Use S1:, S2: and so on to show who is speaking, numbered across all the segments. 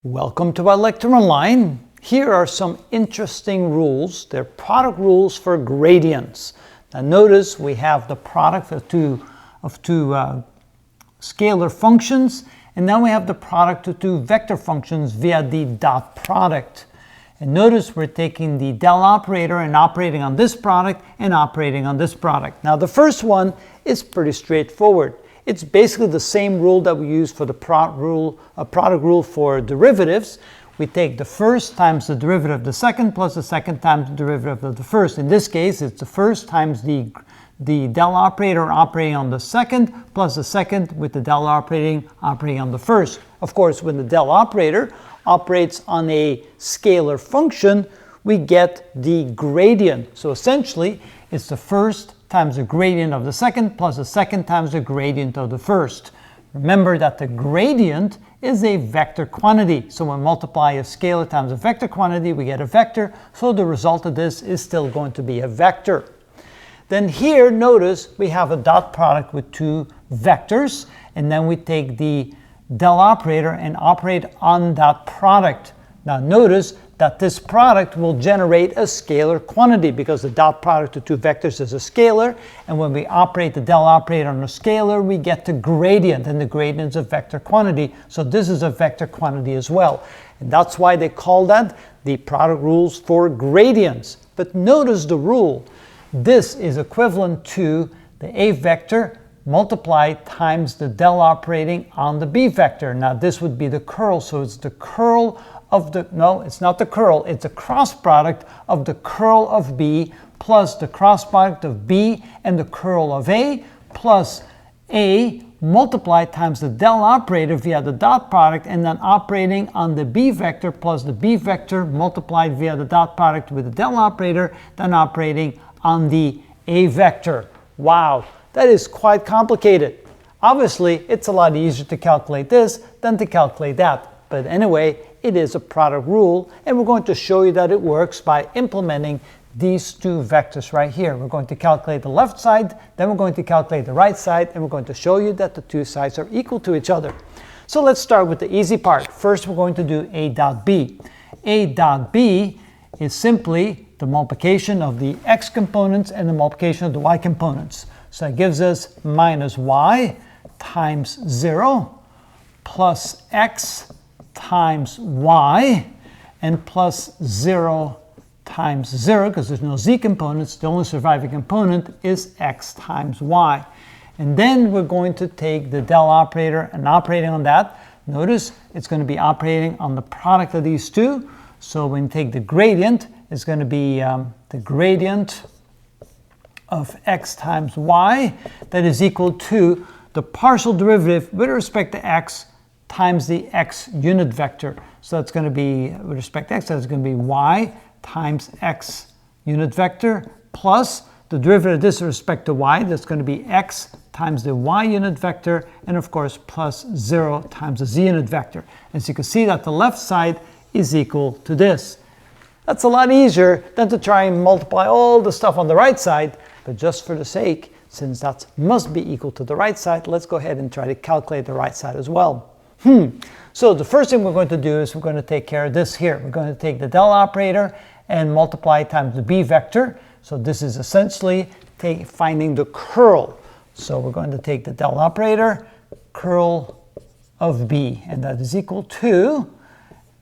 S1: Welcome to our lecture online. Here are some interesting rules. They're product rules for gradients. Now notice we have the product of two scalar functions, and then we have the product of two vector functions via the dot product. And notice we're taking the del operator and operating on this product and operating on this product. Now the first one is pretty straightforward. It's basically the same rule that we use for the product rule for derivatives. We take the first times the derivative of the second plus the second times the derivative of the first. In this case, it's the first times the del operator operating on the second plus the second with the del operating on the first. Of course, when the del operator operates on a scalar function, we get the gradient. So essentially, it's the first times the gradient of the second plus the second times the gradient of the first. Remember that the gradient is a vector quantity. So when we multiply a scalar times a vector quantity, we get a vector. So the result of this is still going to be a vector. Then here, notice we have a dot product with two vectors, and then we take the del operator and operate on that product. Now notice that this product will generate a scalar quantity because the dot product of two vectors is a scalar, and when we operate the del operator on a scalar, we get the gradient, and the gradient is a vector quantity, so this is a vector quantity as well. And that's why they call that the product rules for gradients. But notice the rule. This is equivalent to the A vector multiplied times the del operating on the B vector. Now this would be the curl, so it's the curl of the, no, it's not the curl, it's a cross product of the curl of B plus the cross product of B and the curl of A plus A multiplied times the del operator via the dot product and then operating on the B vector plus the B vector multiplied via the dot product with the del operator, then operating on the A vector. Wow, that is quite complicated. Obviously, it's a lot easier to calculate this than to calculate that. But anyway, it is a product rule, and we're going to show you that it works by implementing these two vectors right here. We're going to calculate the left side, then we're going to calculate the right side, and we're going to show you that the two sides are equal to each other. So let's start with the easy part. First, we're going to do A dot B. A dot B is simply the multiplication of the x components and the multiplication of the y components. So it gives us minus y times 0 plus x times y and plus 0 times 0, because there's no z components, the only surviving component is x times y. And then we're going to take the del operator and operating on that. Notice it's going to be operating on the product of these two. So when you take the gradient, it's going to be the gradient of x times y that is equal to the partial derivative with respect to x times the x unit vector. So that's going to be, with respect to x, that's going to be y times x unit vector plus the derivative of this with respect to y, that's going to be x times the y unit vector, and of course plus 0 times the z unit vector. As you can see that the left side is equal to this. That's a lot easier than to try and multiply all the stuff on the right side, but just for the sake, since that must be equal to the right side, let's go ahead and try to calculate the right side as well. So the first thing we're going to do is we're going to take care of this here. We're going to take the del operator and multiply times the b vector. So this is essentially finding the curl. So we're going to take the del operator, curl of b, and that is equal to,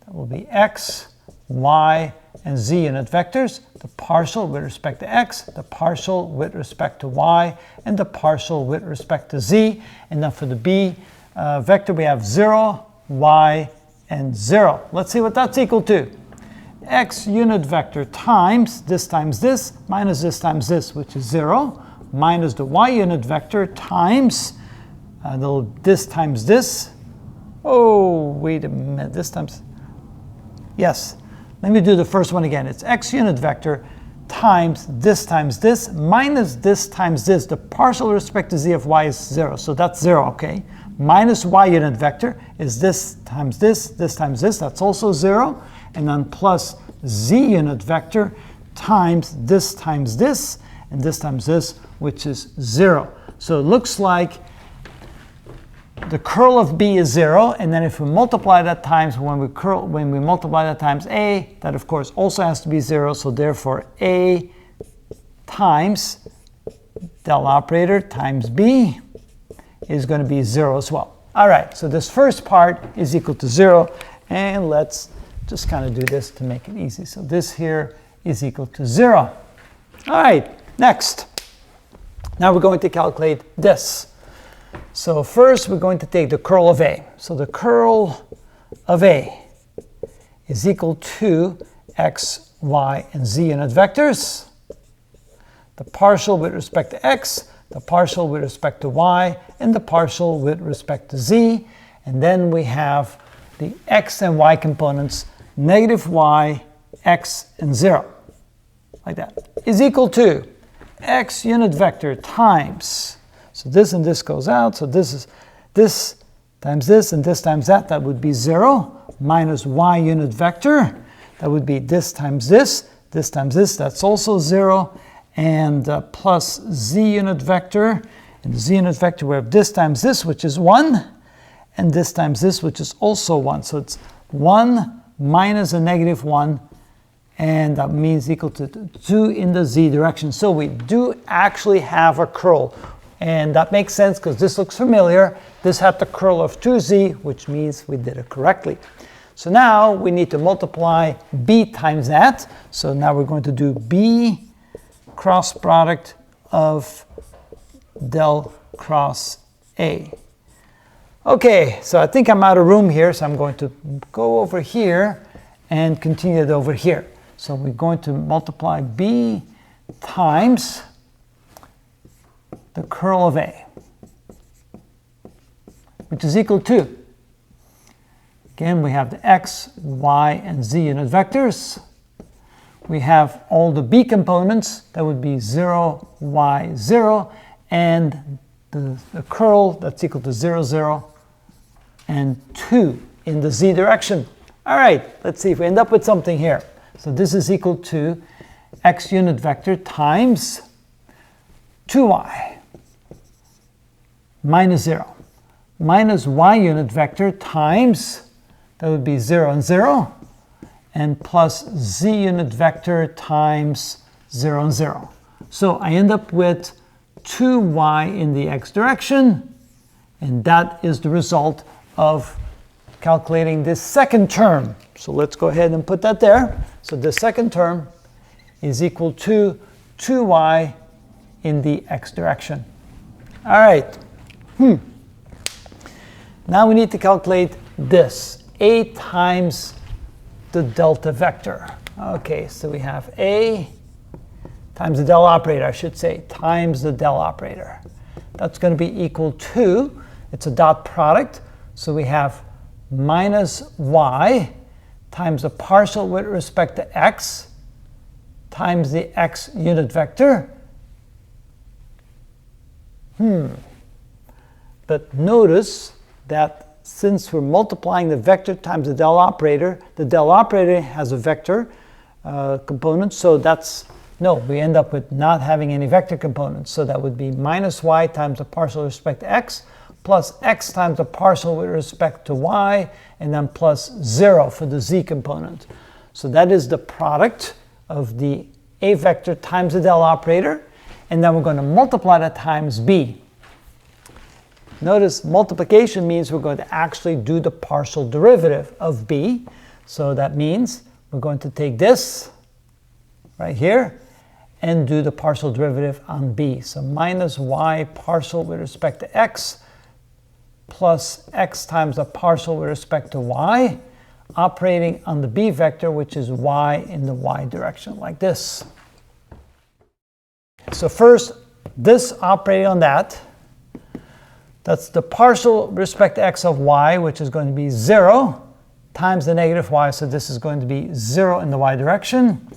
S1: that will be x, y, and z unit vectors, the partial with respect to x, the partial with respect to y, and the partial with respect to z. And then for the b vector, we have 0, y, and 0. Let's see what that's equal to. X unit vector times this minus this times this, which is 0, minus the y unit vector times this times this. Oh, wait a minute, this times, yes. Let me do the first one again. It's x unit vector times this minus this times this. The partial with respect to z of y is 0, so that's 0, okay? Minus y unit vector is this times this times this, that's also 0. And then plus z unit vector times this and this times this, which is 0. So it looks like the curl of B is 0, and then if we multiply that times when we multiply that times A, that of course also has to be 0, so therefore A times del operator times B is going to be 0 as well. All right, so this first part is equal to 0, and let's just kind of do this to make it easy. So this here is equal to 0. All right, next. Now we're going to calculate this. So first we're going to take the curl of A. So the curl of A is equal to x, y, and z unit vectors. The partial with respect to x, the partial with respect to y, and the partial with respect to z. And then we have the x and y components, negative y, x, and 0, like that, is equal to x unit vector times, so this and this goes out, so this is this times this and this times that, that would be 0, minus y unit vector, that would be this times this times this, that's also 0, and plus z unit vector. In the z unit vector we have this times this, which is 1, and this times this, which is also 1. So it's 1 minus a negative 1, and that means equal to 2 in the z direction. So we do actually have a curl, and that makes sense because this looks familiar. This had the curl of 2z, which means we did it correctly. So now we need to multiply b times that. So now we're going to do b cross product of del cross A. Okay, so I think I'm out of room here, so I'm going to go over here and continue it over here. So we're going to multiply b times the curl of A, which is equal to, again, we have the x, y, and z unit vectors. We have all the b components, that would be 0, y, 0, and the curl, that's equal to 0, 0, and 2 in the z direction. All right, let's see if we end up with something here. So this is equal to x unit vector times 2y minus 0 minus y unit vector times, that would be 0 and 0, and plus z unit vector times 0 and 0. So I end up with 2y in the x direction, and that is the result of calculating this second term. So let's go ahead and put that there. So the second term is equal to 2y in the x direction. All right. Now we need to calculate this, a times the delta vector. Okay, so we have a times the del operator, I should say, times the del operator. That's going to be equal to, it's a dot product, so we have minus y times the partial with respect to x times the x unit vector. But notice that since we're multiplying the vector times the del operator has a vector component, so that's, no, we end up with not having any vector components. So that would be minus y times the partial with respect to x, plus x times the partial with respect to y, and then plus 0 for the z component. So that is the product of the a vector times the del operator, and then we're going to multiply that times b. Notice multiplication means we're going to actually do the partial derivative of b. So that means we're going to take this right here and do the partial derivative on b. So minus y partial with respect to x plus x times the partial with respect to y, operating on the b vector, which is y in the y direction, like this. So first, this operating on that, that's the partial with respect to x of y, which is going to be 0, times the negative y, so this is going to be 0 in the y direction.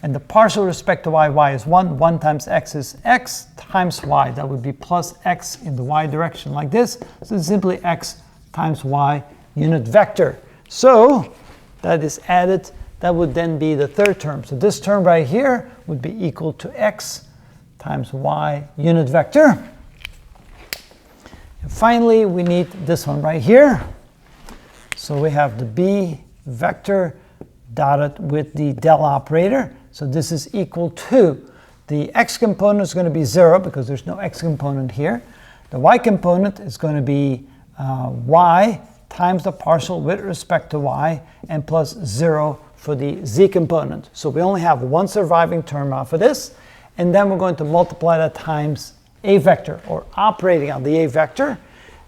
S1: And the partial with respect to y, y is 1. 1 times x is x times y. That would be plus x in the y direction, like this. So it's simply x times y unit vector. So that is added. That would then be the third term. So this term right here would be equal to x times y unit vector. And finally, we need this one right here. So we have the B vector dotted with the del operator. So this is equal to, the x component is going to be 0 because there's no x component here. The y component is going to be y times the partial with respect to y, and plus 0 for the z component. So we only have one surviving term off of this, and then we're going to multiply that times a vector, or operating on the a vector.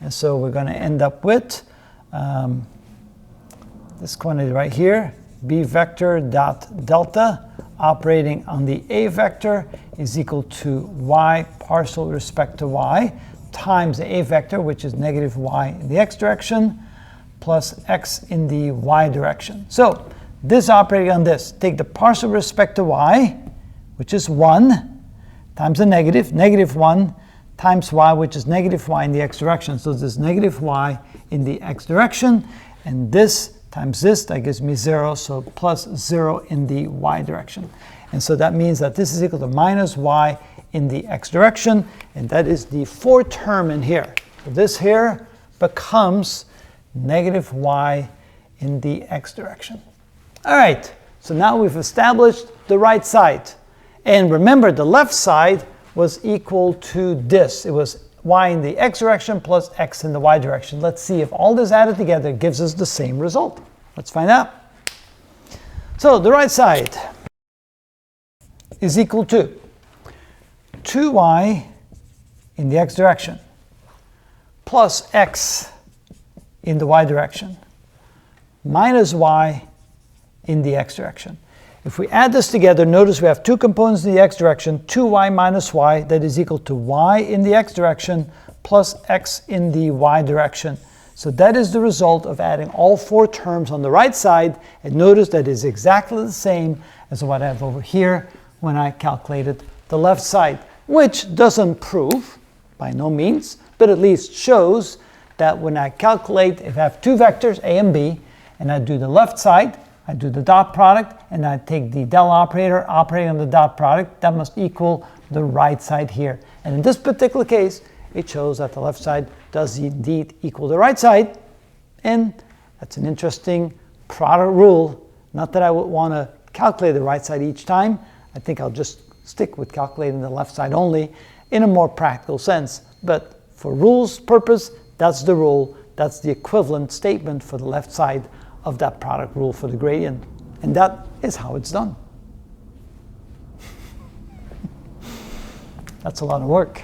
S1: And so we're going to end up with this quantity right here, b vector dot delta operating on the a vector is equal to y partial with respect to y times the a vector, which is negative y in the x direction, plus x in the y direction. So this operating on this, take the partial with respect to y, which is 1, times the negative, negative 1, times y, which is negative y in the x direction. So this is negative y in the x direction, and this times this, that gives me 0, so plus 0 in the y direction. And so that means that this is equal to minus y in the x direction, and that is the fourth term in here. So this here becomes negative y in the x direction. All right, so now we've established the right side. And remember, the left side was equal to this. It was y in the x direction plus x in the y direction. Let's see if all this added together gives us the same result. Let's find out. So the right side is equal to 2y in the x direction plus x in the y direction minus y in the x direction. If we add this together, notice we have two components in the x direction, 2y minus y, that is equal to y in the x direction plus x in the y direction. So that is the result of adding all four terms on the right side, and notice that is exactly the same as what I have over here when I calculated the left side, which doesn't prove, by no means, but at least shows that when I calculate, if I have two vectors, a and b, and I do the left side, I do the dot product, and I take the del operator operating on the dot product, that must equal the right side here. And in this particular case, it shows that the left side does indeed equal the right side, and that's an interesting product rule. Not that I would want to calculate the right side each time. I think I'll just stick with calculating the left side only in a more practical sense. But for rules purpose, that's the rule. That's the equivalent statement for the left side of that product rule for the gradient. And that is how it's done. That's a lot of work.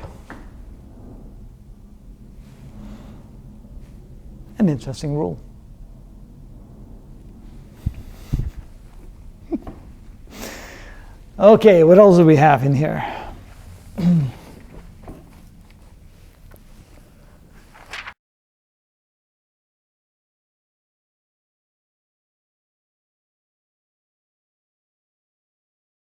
S1: An interesting rule. Okay, what else do we have in here?